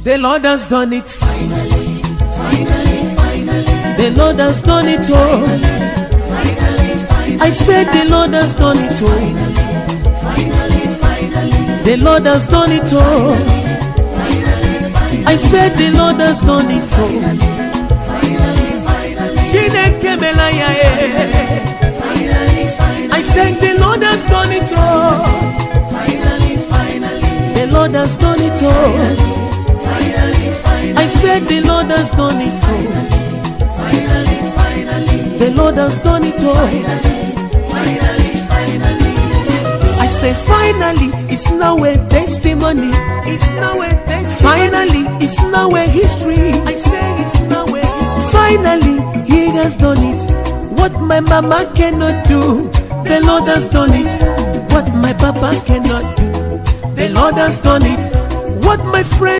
The Lord has done it. Finally, finally, finally. The Lord has done it all. Finally, finally. I said the Lord has done it all. Finally, finally. The Lord has done it all. Finally, finally. I said the Lord has done it all. Finally, finally. Chineke melaya eh. Finally, finally. I said the Lord has done it all. Finally, finally. The Lord has done it all. Finally, finally. I said the Lord has done it all. Finally, finally. The Lord has done it all. Finally, finally. I say finally, it's now a testimony. It's now a testimony. Finally, it's now a history. I say it's now a history. Finally, He has done it. What my mama cannot do, the Lord has done it. What my papa cannot do, the Lord has done it. What my friend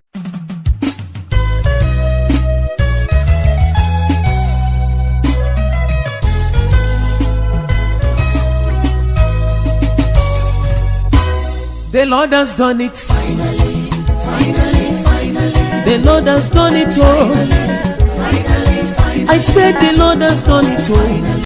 the Lord has done it. Finally, finally, finally. The Lord has done it all. Finally, finally. I said the Lord has done it all.